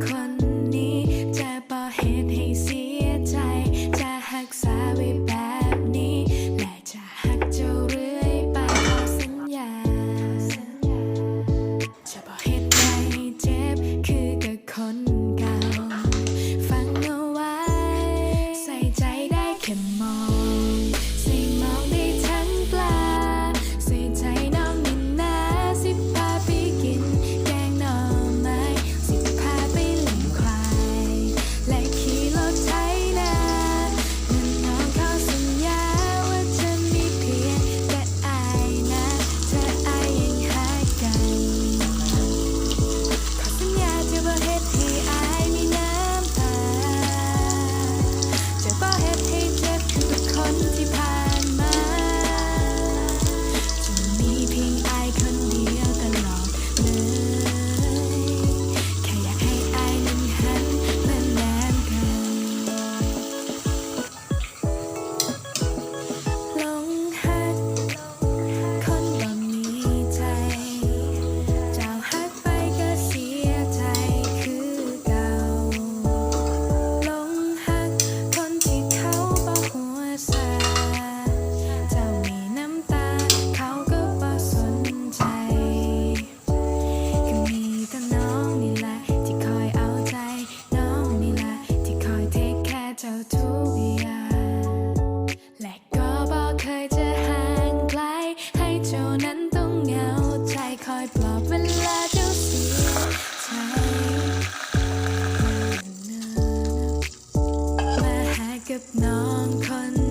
คนนี้จะบ่เหตุให้เสียใจจะรักษาไว้แบบนี้และจะหักเจ้าเรื่อยไปขอสัญญาจะบ่เหตุให้เจ็บคือกับคนเก่าฟังเอาไว้ใส่ใจได้แค่มองใส่มองได้ทั้งปลาใส่ใจน้องนี่นะสิพาไปกินแกงหน่อไม้สิพาไปเลี้ยงควายและขี่รถไถนานั่นน้องขอสัญญาว่าจะมีเพียงแต่อายนะเธออายยังหากันขอสัญญาจะบ่เฮ็ดให้อายมีน้ำตาจะบ่เฮ็ดให้เจ็บคือทุกคนที่ผ่านมาจะมีเพียงอายคนเดียวตลอดเลยแค่อยากให้อายนั้นหันมาแนมกันหลงหักคนบ่มีใจเจ้าหักไปก็เสียใจคือเก่าหลงหักคนที่เขาบ่หัวซาเจ้ามีน้ำตาเขาก็บ่สนใจก็มีแต่น้องนี่แหละที่คอยเอาใจน้องนี่แหละที่คอยเทคแคร์เจ้าทุกอย่างและก็บ่เคยจะห่างไกลให้เจ้านั้นต้องเหงาใจคอยปลอบเวลาเจ้าเสียใจมาหากับน้องคน